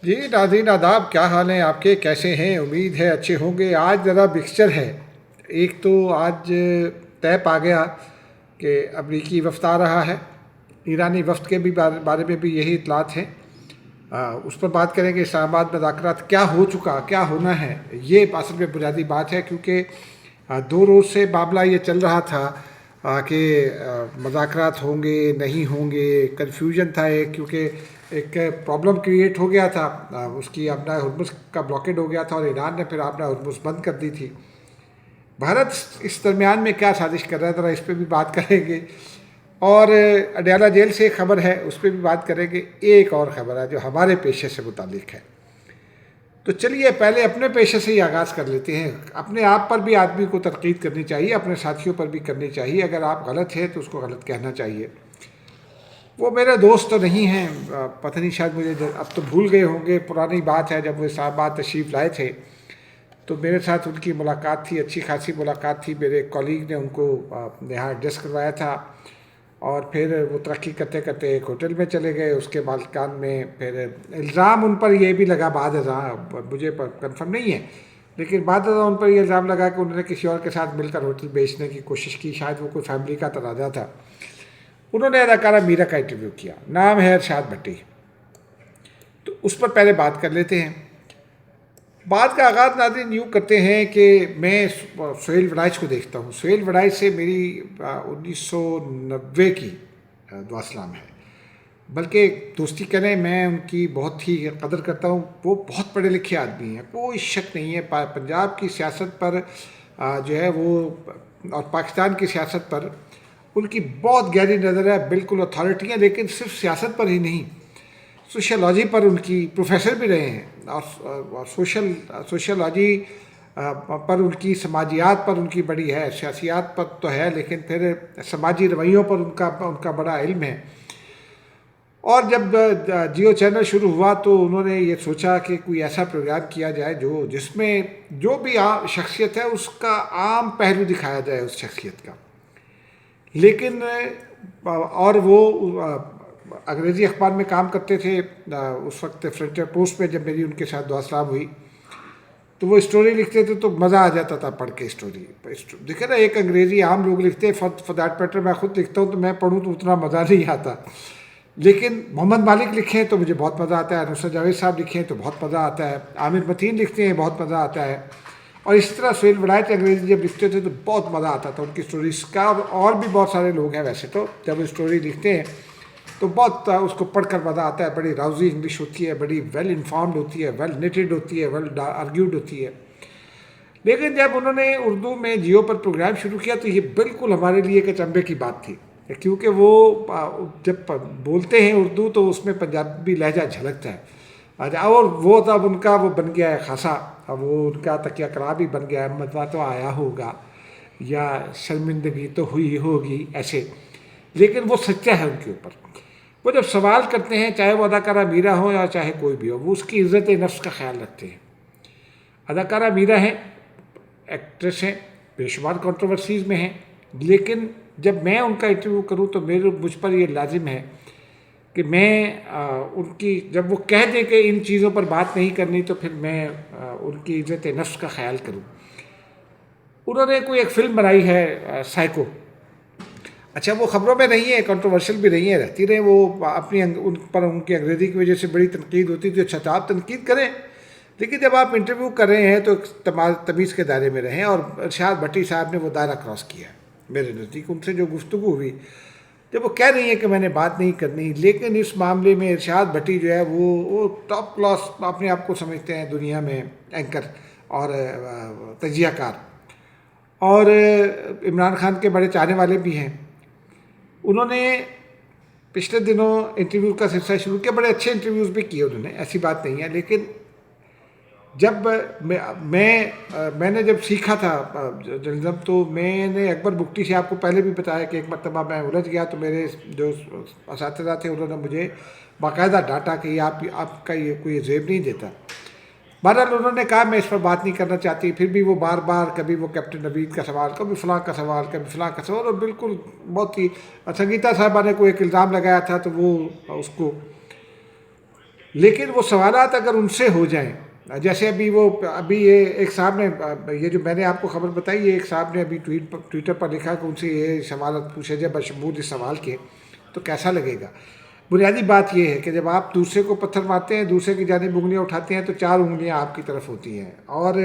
جی ناظرین آداب، کیا حال ہیں آپ کے؟ کیسے ہیں؟ امید ہے اچھے ہوں گے۔ آج ذرا مکسچر ہے۔ ایک تو آج طے آ گیا کہ امریکی وفد آ رہا ہے، ایرانی وفد کے بھی بارے میں بھی یہی اطلاعات ہیں۔ اس پر بات کریں گے۔ اسلام آباد مذاکرات کیا ہو چکا، کیا ہونا ہے، یہ اصل میں بنیادی بات ہے، کیونکہ 2 روز سے معاملہ یہ چل رہا تھا کہ مذاکرات ہوں گے نہیں ہوں گے، کنفیوژن تھا کیونکہ ایک پرابلم کریٹ ہو گیا تھا، اس کی آبنائے ہرمز کا بلاکیڈ ہو گیا تھا اور ایران نے پھر آبنائے ہرمز بند کر دی تھی۔ بھارت اس درمیان میں کیا سازش کر رہا ہے، ذرا اس پہ بھی بات کریں گے۔ اور اڈیالہ جیل سے ایک خبر ہے، اس پہ بھی بات کریں گے۔ ایک اور خبر ہے جو ہمارے پیشے سے متعلق ہے۔ تو چلیے پہلے اپنے پیشے سے ہی آغاز کر لیتے ہیں۔ اپنے آپ پر بھی آدمی کو تنقید کرنی چاہیے، اپنے ساتھیوں پر بھی کرنی چاہیے۔ اگر آپ غلط ہیں تو اس کو غلط کہنا چاہیے۔ وہ میرے دوست تو نہیں ہیں، پتہ نہیں شاید مجھے اب تو بھول گئے ہوں گے۔ پرانی بات ہے، جب وہ اسلام آباد تشریف لائے تھے تو میرے ساتھ ان کی ملاقات تھی، اچھی خاصی ملاقات تھی۔ میرے کالیگ نے ان کو یہاں ایڈریس کروایا تھا اور پھر وہ ترقی کرتے کرتے ایک ہوٹل میں چلے گئے۔ اس کے مالکان میں پھر الزام ان پر یہ بھی لگا، بعد ازاں مجھے کنفرم نہیں ہے، لیکن بعد ازاں ان پر یہ الزام لگا کہ انہوں نے کسی اور کے ساتھ مل کر ہوٹل بیچنے کی کوشش کی۔ شاید وہ کوئی فیملی کا تنازع تھا۔ انہوں نے اداکارہ میرا کا انٹرویو کیا، نام ہے ارشاد بھٹی۔ تو اس پر پہلے بات کر لیتے ہیں۔ بات کا آغاز ناظرین یوں کرتے ہیں کہ میں سہیل وڑائچ کو دیکھتا ہوں۔ سہیل وڑائچ سے میری 1990 کی دعا سلام ہے، بلکہ دوستی کریں، میں ان کی بہت ہی قدر کرتا ہوں۔ وہ بہت پڑھے لکھے آدمی ہیں، کوئی شک نہیں ہے۔ پنجاب کی سیاست پر جو ہے وہ اور پاکستان کی سیاست پر ان کی بہت گہری نظر ہے، بالکل اتھارٹی ہیں، لیکن صرف سیاست پر ہی نہیں، سوشیالوجی پر ان کی پروفیسر بھی رہے ہیں، اور سوشیالوجی پر ان کی، سماجیات پر ان کی بڑی ہے، سیاسیات پر تو ہے لیکن پھر سماجی رویوں پر ان کا بڑا علم ہے۔ اور جب جیو چینل شروع ہوا تو انہوں نے یہ سوچا کہ کوئی ایسا پروگرام کیا جائے جس میں جو بھی شخصیت ہے اس کا عام پہلو دکھایا جائے اس شخصیت کا، لیکن اور وہ انگریزی اخبار میں کام کرتے تھے اس وقت، فرنٹیئر پوسٹ میں جب میری ان کے ساتھ دعا سلام ہوئی تو وہ اسٹوری لکھتے تھے تو مزہ آ جاتا تھا پڑھ کے اسٹوری۔ دیکھیں نا، ایک انگریزی عام لوگ لکھتے ہیں، فار دیٹ میٹر میں خود لکھتا ہوں تو میں پڑھوں تو اتنا مزہ نہیں آتا، لیکن محمد مالک لکھیں تو مجھے بہت مزہ آتا ہے، نصرت جاوید صاحب لکھیں تو بہت مزہ آتا ہے، عامر متین لکھتے ہیں بہت مزہ آتا ہے، اور اس طرح سہیل وڑائچ انگریزی جب لکھتے تھے تو بہت مزہ آتا تھا ان کی اسٹوریز کا۔ اور بھی بہت سارے لوگ ہیں ویسے تو، جب اسٹوری لکھتے ہیں تو بہت اس کو پڑھ کر مزہ آتا ہے، بڑی راؤزی انگلش ہوتی ہے، بڑی ویل انفارمڈ ہوتی ہے، ویل نیٹڈ ہوتی ہے، ویل آرگیوڈ ہوتی ہے۔ لیکن جب انہوں نے اردو میں جیو پر پروگرام شروع کیا تو یہ بالکل ہمارے لیے ایک اچنبے کی بات تھی، کیونکہ وہ جب بولتے ہیں اردو تو اس میں پنجابی لہجہ جھلکتا ہے، اور وہ تب ان کا وہ بن گیا ہے خاصا، وہ ان کا تکیہ کلام بھی بن گیا ہے، مزہ تو آیا ہوگا یا شرمندگی تو ہوئی ہوگی ایسے، لیکن وہ سچا ہے ان کے اوپر۔ وہ جب سوال کرتے ہیں، چاہے وہ اداکارہ میرا ہو یا چاہے کوئی بھی ہو، وہ اس کی عزت نفس کا خیال رکھتے ہیں۔ اداکارہ میرا ہیں، ایکٹریس ہیں، بے شمار کنٹروورسیز میں ہیں، لیکن جب میں ان کا انٹرویو کروں تو مجھ پر یہ لازم ہے کہ میں ان کی، جب وہ کہہ دیں کہ ان چیزوں پر بات نہیں کرنی تو پھر میں ان کی عزت نفس کا خیال کروں۔ انہوں نے کوئی ایک فلم بنائی ہے سائیکو، اچھا وہ خبروں میں نہیں ہے، کنٹروورشل بھی نہیں ہے، رہتی رہے، وہ اپنی ان پر ان کی انگریزی کی وجہ سے بڑی تنقید ہوتی تھی۔ اچھا آپ تنقید کریں، لیکن جب آپ انٹرویو کر رہے ہیں تو تمیز کے دائرے میں رہیں، اور ارشاد بھٹی صاحب نے وہ دائرہ کراس کیا ہے میرے نزدیک۔ ان سے جو گفتگو ہوئی، جب وہ کہہ رہی ہیں کہ میں نے بات نہیں کرنی، لیکن اس معاملے میں ارشاد بھٹی جو ہے وہ ٹاپ کلاس اپنے آپ کو سمجھتے ہیں دنیا میں اینکر اور تجزیہ کار، اور عمران خان کے بڑے چاہنے والے بھی ہیں۔ انہوں نے پچھلے دنوں انٹرویو کا سلسلہ شروع کیا، بڑے اچھے انٹرویوز بھی کیے انہوں نے، ایسی بات نہیں ہے، لیکن جب میں نے جب سیکھا تھا جرنلزم تو میں نے اکبر بگٹی سے آپ کو پہلے بھی بتایا کہ ایک مرتبہ میں الجھ گیا تو میرے جو اساتذہ تھے انہوں نے مجھے باقاعدہ ڈانٹا کہ یہ آپ کا یہ کوئی زیب نہیں دیتا۔ بہرحال انہوں نے کہا میں اس پر بات نہیں کرنا چاہتی، پھر بھی وہ بار بار کبھی وہ کیپٹن نوید کا سوال، کبھی فلاں کا سوال، کبھی فلاں کا سوال، اور بالکل بہت ہی سنگیتا صاحبہ نے کوئی ایک الزام لگایا تھا تو وہ اس کو لیکن وہ سوالات اگر ان سے ہو جائیں، جیسے ابھی یہ ایک صاحب نے، یہ جو میں نے آپ کو خبر بتائی، یہ ایک صاحب نے ابھی ٹویٹر پر لکھا کہ ان سے یہ سوالات پوچھے جائے بشمول اس سوال کے، تو کیسا لگے گا؟ بنیادی بات یہ ہے کہ جب آپ دوسرے کو پتھر مارتے ہیں، دوسرے کی جانب انگلیاں اٹھاتے ہیں، تو 4 انگلیاں آپ کی طرف ہوتی ہیں، اور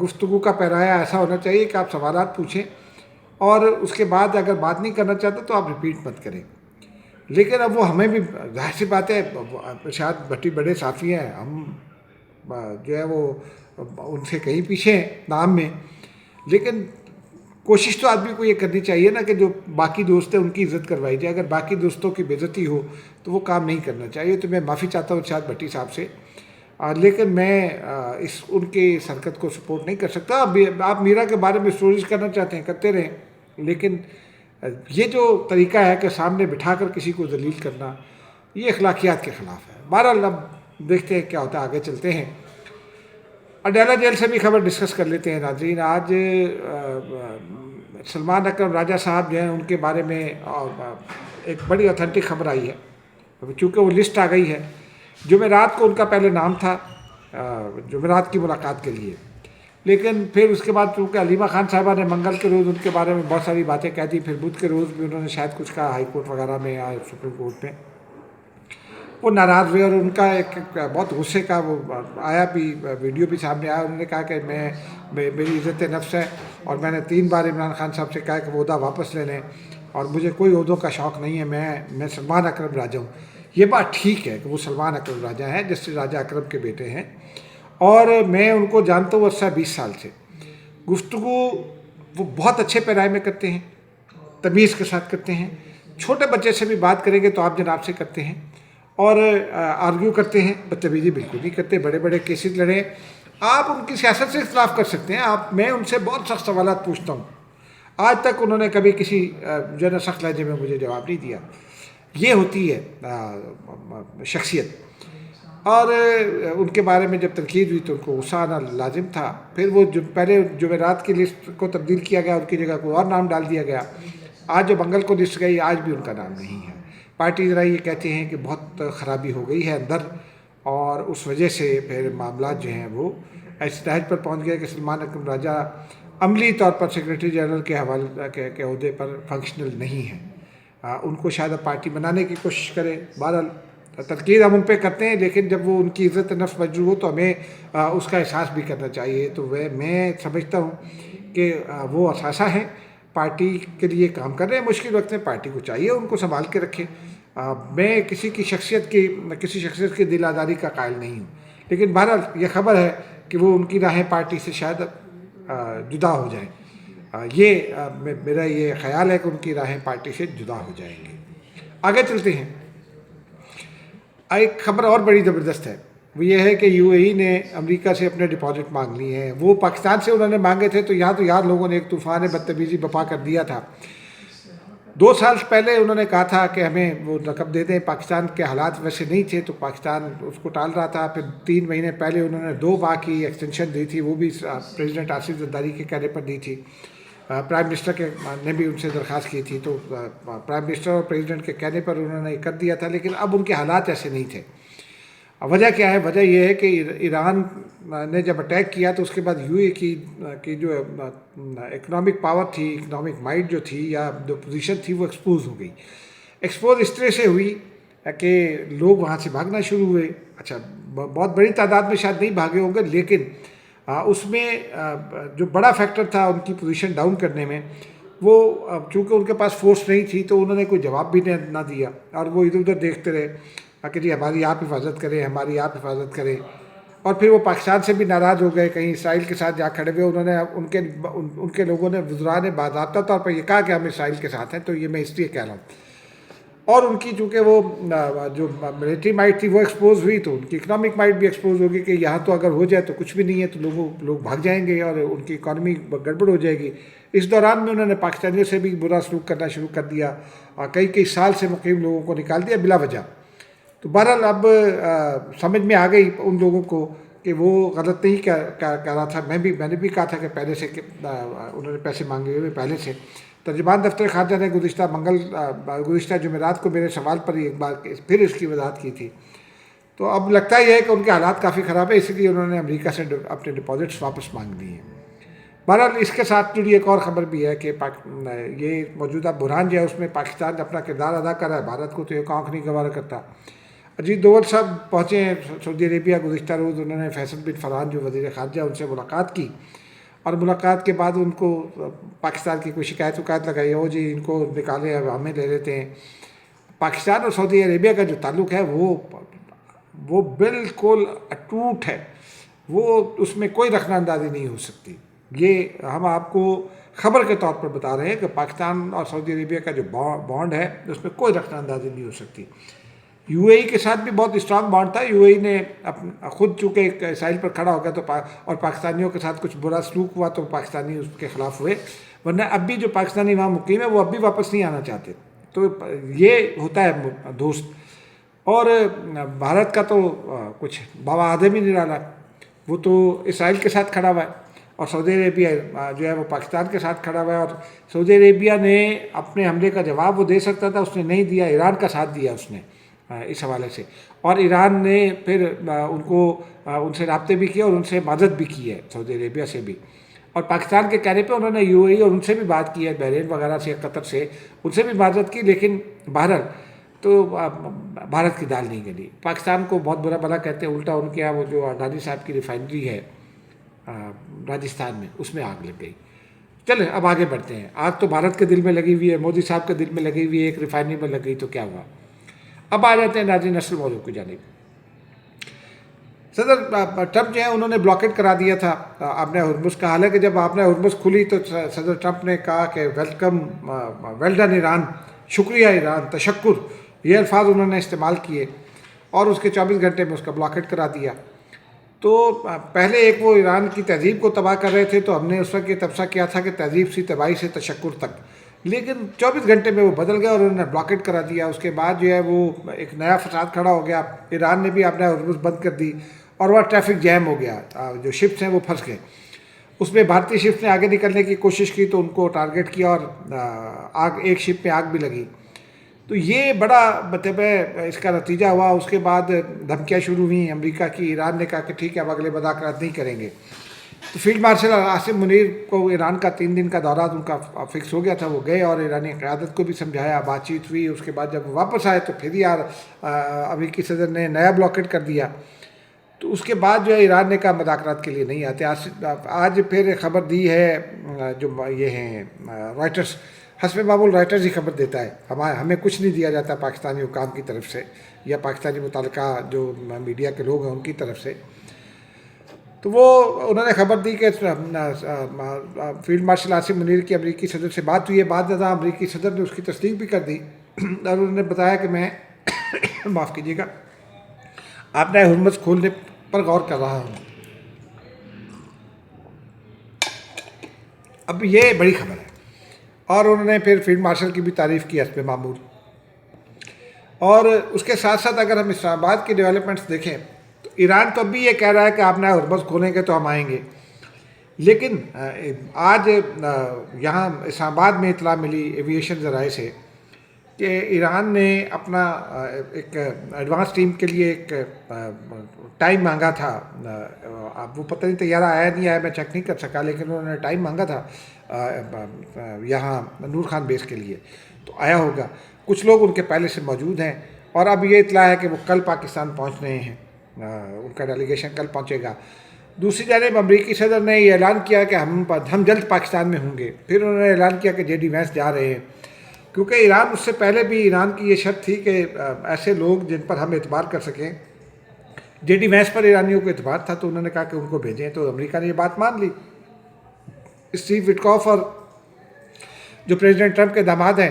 گفتگو کا پیرایا ایسا ہونا چاہیے کہ آپ سوالات پوچھیں، اور اس کے بعد اگر بات نہیں کرنا چاہتے تو آپ ریپیٹ مت کریں۔ لیکن اب وہ ہمیں بھی ظاہر سی بات ہے، ارشاد بھٹی بڑے صافی ہیں، ہم جو ہے وہ ان سے کہیں پیچھے ہیں نام میں، لیکن کوشش تو آدمی کو یہ کرنی چاہیے نا کہ جو باقی دوست ہیں ان کی عزت کروائی جائے۔ اگر باقی دوستوں کی بے عزتی ہو تو وہ کام نہیں کرنا چاہیے۔ تو میں معافی چاہتا ہوں ارشاد بھٹی صاحب سے، لیکن میں ان کی اس حرکت کو سپورٹ نہیں کر سکتا۔ آپ میرا کے بارے میں اسٹوریز کرنا چاہتے ہیں کرتے رہیں، لیکن یہ جو طریقہ ہے کہ سامنے بٹھا کر کسی کو ذلیل کرنا، یہ اخلاقیات کے خلاف ہے۔ بہرحال اب دیکھتے ہیں کیا ہوتا ہے، آگے چلتے ہیں۔ اڈیالہ جیل سے بھی خبر ڈسکس کر لیتے ہیں ناظرین۔ آج سلمان اکرم راجہ صاحب جو ہیں ان کے بارے میں ایک بڑی اوتھینٹک خبر آئی ہے، چونکہ وہ لسٹ آ گئی ہے۔ جمعرات کو ان کا پہلے نام تھا جمعرات کی ملاقات کے لیے، لیکن پھر اس کے بعد چونکہ علیمہ خان صاحبہ نے منگل کے روز ان کے بارے میں بہت ساری باتیں کہہ دی، پھر بدھ کے روز بھی انہوں نے شاید کچھ کہا ہائی کورٹ وغیرہ میں یا سپریم کورٹ میں، وہ ناراض ہوئے، اور ان کا ایک بہت غصے کا وہ آیا بھی، ویڈیو بھی سامنے آیا۔ انہوں نے کہا کہ میری عزت نفس ہے، اور میں نے 3 بار عمران خان صاحب سے کہا کہ وہ عہدہ واپس لے لیں، اور مجھے کوئی عہدوں کا شوق نہیں ہے، میں سلمان اکرم راجہ ہوں۔ یہ بات ٹھیک ہے کہ وہ سلمان اکرم راجہ ہیں، جسٹس راجہ اکرم کے بیٹے ہیں، اور میں ان کو جانتا ہوں عرصہ 20 سال سے۔ گفتگو وہ بہت اچھے پیرائے میں کرتے ہیں، تمیز کے ساتھ کرتے ہیں، چھوٹے بچے سے بھی بات کریں گے تو آپ جناب سے کرتے ہیں، اور آرگیو کرتے ہیں، بدتمیزی بالکل نہیں کرتے۔ بڑے بڑے کیسز لڑے، آپ ان کی سیاست سے اختلاف کر سکتے ہیں، میں ان سے بہت سخت سوالات پوچھتا ہوں، آج تک انہوں نے کبھی کسی جو ہے نا سخت لہجے میں مجھے جواب نہیں دیا۔ یہ ہوتی ہے شخصیت۔ اور ان کے بارے میں جب تنقید ہوئی تو ان کو غصہ آنا لازم تھا۔ پھر وہ جو پہلے جمعرات کی لسٹ کو تبدیل کیا گیا، ان کی جگہ کوئی اور نام ڈال دیا گیا۔ آج جو منگل کو لسٹ گئی، آج بھی ان کا نام نہیں ہے۔ پارٹی ذرا یہ کہتے ہیں کہ بہت خرابی ہو گئی ہے اندر، اور اس وجہ سے پھر معاملات جو ہیں وہ ایسی درجے پر پہنچ گئے کہ سلمان اکرم راجہ عملی طور پر سیکریٹری جنرل کے حوالے کے عہدے پر فنکشنل نہیں ہیں۔ ان کو شاید اب پارٹی بنانے کی کوشش کرے۔ بہرحال تنقید ہم ان پہ کرتے ہیں، لیکن جب وہ ان کی عزت نفس مجروح ہو تو ہمیں اس کا احساس بھی کرنا چاہیے۔ تو میں سمجھتا ہوں کہ وہ اثاثہ ہیں، پارٹی کے لیے کام کر رہے ہیں، مشکل وقت میں پارٹی کو چاہیے ان کو سنبھال کے رکھے۔ میں کسی شخصیت کی دل آزاری کا قائل نہیں ہوں، لیکن بہرحال یہ خبر ہے کہ وہ ان کی راہیں پارٹی سے شاید جدا ہو جائیں۔ میرا یہ خیال ہے کہ ان کی راہیں پارٹی سے جدا ہو جائیں گے۔ آگے چلتے ہیں۔ ایک خبر اور بڑی زبردست ہے، وہ یہ ہے کہ یو اے ای نے امریکہ سے اپنے ڈپازٹ مانگ لیے ہیں۔ وہ پاکستان سے انہوں نے مانگے تھے، تو یہاں لوگوں نے ایک طوفان بدتمیزی بپا کر دیا تھا۔ 2 سال پہلے انہوں نے کہا تھا کہ ہمیں وہ رقم دے دیں، پاکستان کے حالات ویسے نہیں تھے تو پاکستان اس کو ٹال رہا تھا۔ پھر 3 مہینے پہلے انہوں نے 2 ماہ کی ایکسٹینشن دی تھی، وہ بھی پریزیڈنٹ آصف زرداری کے کہنے پر دی تھی۔ پرائم منسٹر نے بھی ان سے درخواست کی تھی، تو پرائم منسٹر اور پریزیڈنٹ کے کہنے پر انہوں نے کر دیا تھا، لیکن اب ان کے حالات ایسے نہیں تھے۔ وجہ کیا ہے؟ وجہ یہ ہے کہ ایران نے جب اٹیک کیا تو اس کے بعد یو اے کی جو اکنامک پاور تھی، اکنامک مائٹ جو تھی یا جو پوزیشن تھی، وہ ایکسپوز ہو گئی۔ ایکسپوز اس طرح سے ہوئی کہ لوگ وہاں سے بھاگنا شروع ہوئے۔ اچھا، بہت بڑی تعداد میں شاید نہیں بھاگے ہوں گے، لیکن اس میں جو بڑا فیکٹر تھا ان کی پوزیشن ڈاؤن کرنے میں، وہ چونکہ ان کے پاس فورس نہیں تھی تو انہوں نے کوئی جواب بھی نہ دیا، اور وہ ادھر ادھر دیکھتے رہے کہ جی ہماری آپ حفاظت کریں، ہماری آپ حفاظت کریں۔ اور پھر وہ پاکستان سے بھی ناراض ہو گئے، کہیں اسرائیل کے ساتھ جا کھڑے ہوئے۔ انہوں نے ان کے لوگوں نے، وزراء نے باضابطہ طور پر یہ کہا کہ ہم اسرائیل کے ساتھ ہیں، تو یہ میں اس لیے کہہ رہا ہوں۔ اور ان کی چونکہ وہ جو ملٹری مائٹ تھی وہ ایکسپوز ہوئی، تو ان کی اکنامک مائٹ بھی ایکسپوز ہوگی کہ یہاں تو اگر ہو جائے تو کچھ بھی نہیں ہے، تو لوگ بھاگ جائیں گے اور ان کی اکانومی گڑبڑ ہو جائے گی۔ اس دوران میں انہوں نے پاکستانیوں سے بھی برا سلوک کرنا شروع کر دیا، اور کئی سال سے مقیم لوگوں کو نکال دیا بلا وجہ۔ تو بہرحال اب سمجھ میں آ گئی ان لوگوں کو کہ وہ غلط نہیں کہہ رہا تھا۔ میں نے بھی کہا تھا کہ پہلے سے انہوں نے پیسے مانگے ہوئے پہلے سے۔ ترجمان دفتر خارجہ نے گزشتہ جمعرات کو میرے سوال پر ایک بار پھر اس کی وضاحت کی تھی تو اب لگتا ہی ہے کہ ان کے حالات کافی خراب ہے، اسی لیے انہوں نے امریکہ سے اپنے ڈپازٹس واپس مانگ لیے ہیں۔ بہرحال اس کے ساتھ جڑی ایک اور خبر بھی ہے کہ یہ موجودہ بحران جو ہے اس میں پاکستان اپنا کردار ادا کر رہا ہے، بھارت کو تو ایک آنکھ نہیں گوارا کرتا۔ اجیت دوول صاحب پہنچے ہیں سعودی عربیہ گزشتہ روز، انہوں نے فیصل بن فرحان جو وزیر خارجہ ان سے ملاقات کی، اور ملاقات کے بعد ان کو پاکستان کی کوئی شکایت لگائی، ہو جی ان کو نکالے اب ہمیں لے لیتے ہیں۔ پاکستان اور سعودی عربیہ کا جو تعلق ہے وہ بالکل اٹوٹ ہے، وہ اس میں کوئی رخنہ اندازی نہیں ہو سکتی۔ یہ ہم آپ کو خبر کے طور پر بتا رہے ہیں کہ پاکستان اور سعودی عربیہ کا جو بانڈ ہے اس میں کوئی رخنہ اندازی نہیں ہو سکتی۔ یو اے ای کے ساتھ بھی بہت اسٹرانگ بانڈ تھا، یو اے ای نے خود چونکہ ایک اسرائیل پر کھڑا ہو گیا تو اور پاکستانیوں کے ساتھ کچھ برا سلوک ہوا تو پاکستانی اس کے خلاف ہوئے، ورنہ اب بھی جو پاکستانی وہاں مقیم ہے وہ اب بھی واپس نہیں آنا چاہتے۔ تو یہ ہوتا ہے دوست۔ اور بھارت کا تو کچھ بابا آدم ہی نہیں ڈالا، وہ تو اسرائیل کے ساتھ کھڑا ہوا ہے، اور سعودی عربیہ جو ہے وہ پاکستان کے ساتھ کھڑا ہوا ہے۔ اور سعودی عربیہ نے اپنے حملے کا جواب وہ دے سکتا تھا، اس نے نہیں دیا، ایران کا ساتھ دیا اس نے اس حوالے سے، اور ایران نے پھر ان سے رابطے بھی کیے اور ان سے معذرت بھی کی ہے، سعودی عربیہ سے بھی، اور پاکستان کے کہنے پہ انہوں نے یو اے ای اور ان سے بھی بات کی ہے، بحرین وغیرہ سے، قطر سے، ان سے بھی معذرت کی، لیکن بہرحال تو بھارت کی دال نہیں گلی۔ پاکستان کو بہت برا بھلا کہتے ہیں، الٹا ان کے یہاں وہ جو اڈانی صاحب کی ریفائنری ہے راجستھان میں، اس میں آگ لگ گئی۔ چلیں اب آگے بڑھتے ہیں۔ آگ تو بھارت کے دل میں لگی ہوئی ہے، مودی صاحب کے دل میں لگی ہوئی ہے، ایک ریفائنری میں لگ گئی تو کیا ہوا۔ اب آ جاتے ہیں ناظرین اصل موضوع کی جانب۔ صدر ٹرمپ جو ہے انہوں نے بلاکیٹ کرا دیا تھا آبنہ ہرمز کا، حالانکہ جب آبنہ ہرمز کھلی تو صدر ٹرمپ نے کہا کہ ویلکم، ویل ڈن ایران، شکریہ ایران، تشکر، یہ الفاظ انہوں نے استعمال کیے، اور اس کے 24 گھنٹے میں اس کا بلاکیٹ کرا دیا۔ تو پہلے ایک وہ ایران کی تہذیب کو تباہ کر رہے تھے، تو ہم نے اس وقت یہ تبصرہ کیا تھا کہ تہذیب سے تباہی سے تشکر تک، لیکن 24 گھنٹے میں وہ بدل گیا اور انہوں نے بلاکیٹ کرا دیا۔ اس کے بعد جو ہے وہ ایک نیا فساد کھڑا ہو گیا، ایران نے بھی اپنا ہرمز بند کر دی، اور وہ ٹریفک جیم ہو گیا، جو شپس ہیں وہ پھنس گئے۔ اس میں بھارتی شپس نے آگے نکلنے کی کوشش کی تو ان کو ٹارگٹ کیا، اور ایک شپ پہ آگ بھی لگی۔ تو یہ بڑا مطلب ہے اس کا نتیجہ ہوا۔ اس کے بعد دھمکیاں شروع ہوئیں امریکہ کی، ایران نے کہا کہ ٹھیک ہے اب اگلے مذاکرات نہیں کریں گے۔ تو فیلڈ مارشل عاصم منیر کو ایران کا 3 دن کا دورہ ان کا فکس ہو گیا تھا، وہ گئے اور ایرانی قیادت کو بھی سمجھایا، بات چیت ہوئی۔ اس کے بعد جب وہ واپس آئے تو پھر یار امریکی صدر نے نیا بلاکیٹ کر دیا۔ تو اس کے بعد جو ہے ایران نے کہا مذاکرات کے لیے نہیں آتے۔ آج پھر خبر دی ہے جو یہ ہیں رائٹرز، حسب معمول رائٹرز ہی خبر دیتا ہے، ہمیں کچھ نہیں دیا جاتا پاکستانی حکام کی طرف سے یا پاکستانی متعلقہ جو میڈیا کے لوگ ہیں ان کی طرف سے۔ تو وہ انہوں نے خبر دی کہ فیلڈ مارشل عاصم منیر کی امریکی صدر سے بات ہوئی ہے، بعد ازاں امریکی صدر نے اس کی تصدیق بھی کر دی، اور انہوں نے بتایا کہ میں معاف کیجیے گا، آبنہ ہرمز کھولنے پر غور کر رہا ہوں۔ اب یہ بڑی خبر ہے، اور انہوں نے پھر فیلڈ مارشل کی بھی تعریف کی حسب معمول۔ اور اس کے ساتھ ساتھ اگر ہم اسلام آباد کی ڈیولپمنٹس دیکھیں تو ایران تو اب بھی یہ کہہ رہا ہے کہ آبنہ ہرمز کھولیں گے تو ہم آئیں گے، لیکن آج یہاں اسلام آباد میں اطلاع ملی ایویشن ذرائع سے کہ ایران نے اپنا ایک ایڈوانس ٹیم کے لیے ایک ٹائم مانگا تھا۔ اب وہ پتہ نہیں طیارہ آیا نہیں آیا، میں چیک نہیں کر سکا، لیکن انہوں نے ٹائم مانگا تھا یہاں نور خان بیس کے لیے، تو آیا ہوگا۔ کچھ لوگ ان کے پہلے سے موجود ہیں، اور اب یہ اطلاع ہے کہ وہ کل پاکستان پہنچ رہے ہیں، ان کا ڈیلیگیشن کل پہنچے گا۔ دوسری جانب امریکی صدر نے یہ اعلان کیا کہ ہم جلد پاکستان میں ہوں گے۔ پھر انہوں نے اعلان کیا کہ جے ڈی وینس جا رہے ہیں، کیونکہ ایران اس سے پہلے بھی ایران کی یہ شرط تھی کہ ایسے لوگ جن پر ہم اعتبار کر سکیں، جے ڈی وینس پر ایرانیوں کو اعتبار تھا تو انہوں نے کہا کہ ان کو بھیجیں، تو امریکہ نے یہ بات مان لی۔ اسٹیو وٹکاف اور جو پریزیڈنٹ ٹرمپ کے داماد ہیں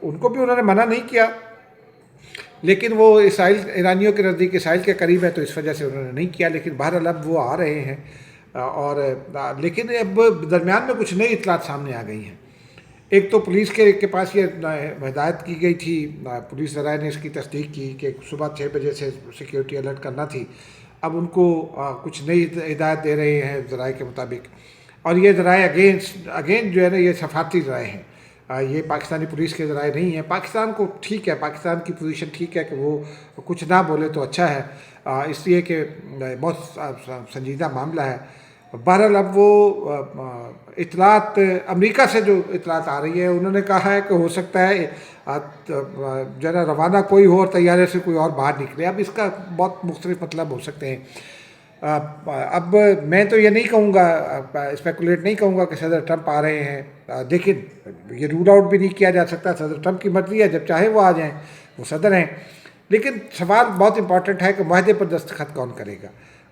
ان کو بھی انہوں نے منع نہیں کیا، لیکن وہ اسرائیل، ایرانیوں کے نزدیک اسرائیل کے قریب ہے تو اس وجہ سے انہوں نے نہیں کیا، لیکن بہرحال اب وہ آ رہے ہیں۔ اور لیکن اب درمیان میں کچھ نئی اطلاعات سامنے آ گئی ہیں۔ ایک تو پولیس کے پاس یہ ہدایت کی گئی تھی، پولیس ذرائع نے اس کی تصدیق کی کہ صبح 6 بجے سے سیکیورٹی الرٹ کرنا تھی، اب ان کو کچھ نئی ہدایت دے رہے ہیں ذرائع کے مطابق، اور یہ ذرائع اگین جو ہے نا یہ سفارتی ذرائع ہیں، یہ پاکستانی پولیس کے ذرائع نہیں ہیں. پاکستان کو ٹھیک ہے، پاکستان کی پوزیشن ٹھیک ہے کہ وہ کچھ نہ بولے تو اچھا ہے، اس لیے کہ بہت سنجیدہ معاملہ ہے. بہرحال اب وہ اطلاعات امریکہ سے جو اطلاعات آ رہی ہے، انہوں نے کہا ہے کہ ہو سکتا ہے جو ہے نا روانہ کوئی ہو اور طیارے سے کوئی اور باہر نکلے. اب اس کا بہت مختلف مطلب ہو سکتے ہیں. اب میں تو یہ نہیں کہوں گا، اسپیکولیٹ نہیں کہوں گا کہ صدر ٹرمپ آ رہے ہیں، لیکن یہ رول آؤٹ بھی نہیں کیا جا سکتا. صدر ٹرمپ کی مرضی ہے، جب چاہے وہ آ جائیں، وہ صدر ہیں. لیکن سوال بہت امپورٹنٹ ہے کہ معاہدے پر دستخط کون کرے گا.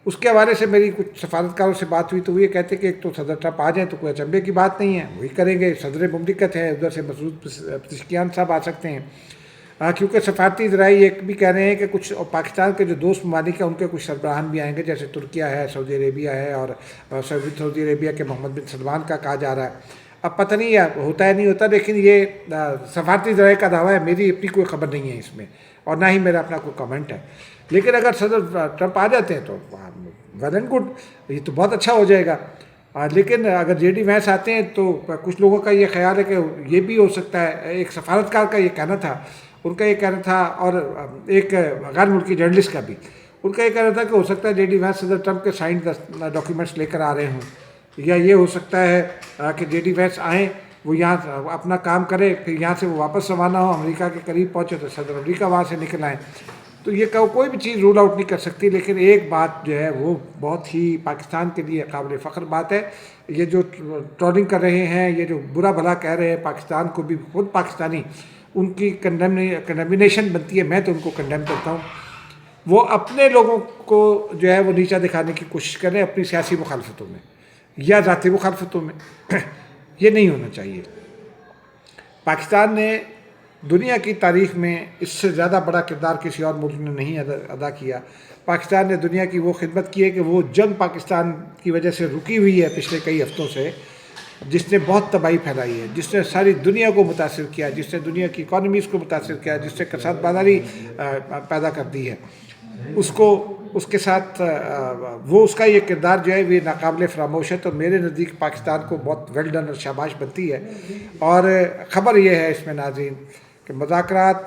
اس کے حوالے سے میری کچھ سفارتکاروں سے بات ہوئی تو وہ یہ کہتے کہ ایک تو صدر ٹرمپ آ جائیں تو کوئی اچنبے کی بات نہیں ہے، وہی کریں گے. صدر مملکت ہے، ادھر سے مسعود پزشکیان صاحب آ سکتے ہیں، کیونکہ سفارتی ذرائع یہ بھی کہہ رہے ہیں کہ کچھ پاکستان کے جو دوست ممالک ہیں ان کے کچھ سربراہان بھی آئیں گے، جیسے ترکیہ ہے، سعودی عربیہ ہے، اور سعودی عربیہ کے محمد بن سلمان کا کہا جا رہا ہے. اب پتہ نہیں ہے ہوتا ہے نہیں ہوتا، لیکن یہ سفارتی ذرائع کا دعویٰ ہے، میری اپنی کوئی خبر نہیں ہے اس میں، اور نہ ہی میرا اپنا کوئی کمنٹ ہے. لیکن اگر صدر ٹرمپ آ جاتے ہیں تو ویل اینڈ گڈ، یہ تو بہت اچھا ہو جائے گا. لیکن اگر جے ڈی وینس آتے ہیں تو کچھ لوگوں کا یہ خیال ہے کہ یہ بھی ہو سکتا ہے. ایک سفارتکار کا یہ کہنا تھا، ان کا یہ کہنا تھا، اور ایک غیر ملکی جرنلسٹ کا بھی ان کا یہ کہنا تھا کہ ہو سکتا ہے جے ڈی وینس صدر ٹرمپ کے سائنڈ ڈاکیومنٹس لے کر آ رہے ہوں، یا یہ ہو سکتا ہے کہ جے ڈی وینس آئیں، وہ یہاں اپنا کام کرے، پھر یہاں سے وہ واپس روانہ ہو، امریکہ کے قریب پہنچے تو صدر امریکہ وہاں سے نکل آئیں. تو یہ کوئی بھی چیز رول آؤٹ نہیں کر سکتی. لیکن ایک بات جو ہے وہ بہت ہی پاکستان کے لیے قابل فخر بات ہے. یہ جو ٹرولنگ کر رہے ہیں، یہ جو برا بھلا کہہ رہے ہیں پاکستان کو، بھی خود پاکستانی ان کی کنڈیمنیشن بنتی ہے. میں تو ان کو کنڈیم کرتا ہوں. وہ اپنے لوگوں کو جو ہے وہ نیچا دکھانے کی کوشش کریں اپنی سیاسی مخالفتوں میں یا ذاتی مخالفتوں میں. یہ نہیں ہونا چاہیے. پاکستان نے دنیا کی تاریخ میں اس سے زیادہ بڑا کردار کسی اور ملک نے نہیں ادا کیا. پاکستان نے دنیا کی وہ خدمت کی ہے کہ وہ جنگ پاکستان کی وجہ سے رکی ہوئی ہے پچھلے کئی ہفتوں سے، جس نے بہت تباہی پھیلائی ہے، جس نے ساری دنیا کو متاثر کیا، جس نے دنیا کی اکانومیز کو متاثر کیا، جس نے کساد بازاری پیدا کر دی ہے. اس کے ساتھ وہ اس کا یہ کردار جو ہے وہ ناقابل فراموش ہے. تو میرے نزدیک پاکستان کو بہت ویل ڈن اور شاباش بنتی ہے. اور خبر یہ ہے اس میں ناظرین کہ مذاکرات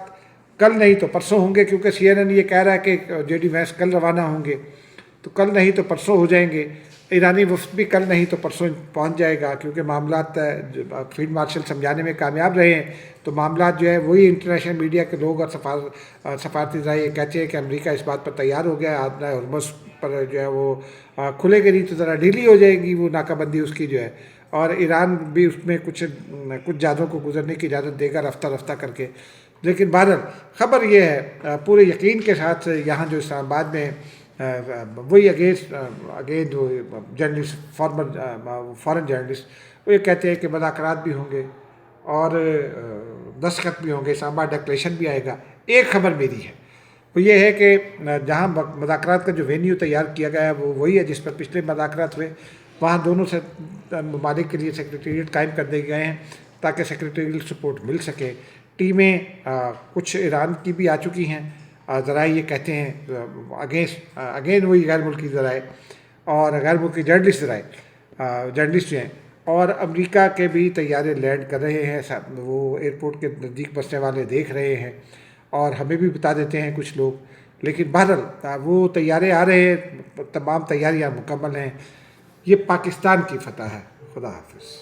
کل نہیں تو پرسوں ہوں گے، کیونکہ سی این این یہ کہہ رہا ہے کہ جے ڈی وینس کل روانہ ہوں گے، تو کل نہیں تو پرسوں ہو جائیں گے. ایرانی وفد بھی کل نہیں تو پرسوں پہنچ جائے گا، کیونکہ معاملات فیلڈ مارشل سمجھانے میں کامیاب رہے ہیں. تو معاملات جو ہے وہی انٹرنیشنل میڈیا کے لوگ اور سفارتی ذرائع کہتے ہیں کہ امریکہ اس بات پر تیار ہو گیا ہے، آدھا ہرمز پر جو ہے وہ کھلے گی نہیں تو ذرا ڈھیلی ہو جائے گی وہ ناکہ بندی اس کی جو ہے، اور ایران بھی اس میں کچھ جہازوں کو گزرنے کی اجازت دے گا رفتہ رفتہ کر کے. لیکن بہرحال خبر یہ ہے پورے یقین کے ساتھ یہاں جو اسلام آباد میں وہی اگین جو جرنلسٹ فارن جرنلسٹ وہ یہ کہتے ہیں کہ مذاکرات بھی ہوں گے اور دستخط بھی ہوں گے، اسلام آباد ڈکلیریشن بھی آئے گا. ایک خبر میری ہے وہ یہ ہے کہ جہاں مذاکرات کا جو وینیو تیار کیا گیا ہے وہ وہی ہے جس پر پچھلے مذاکرات ہوئے. وہاں دونوں سے ممالک کے لیے سیکریٹریٹ قائم کر دیے گئے ہیں تاکہ سیکریٹریل سپورٹ مل سکے. ٹیمیں کچھ ایران کی بھی آ چکی ہیں، ذرائع یہ کہتے ہیں اگین وہی غیر ملکی ذرائع اور غیر ملکی جرنلسٹ جو ہیں، اور امریکہ کے بھی طیارے لینڈ کر رہے ہیں. وہ ایئرپورٹ کے نزدیک بسنے والے دیکھ رہے ہیں اور ہمیں بھی بتا دیتے ہیں کچھ لوگ. لیکن بہرحال وہ طیارے آ رہے ہیں، تمام تیاریاں مکمل ہیں. یہ پاکستان کی فتح ہے. خدا حافظ.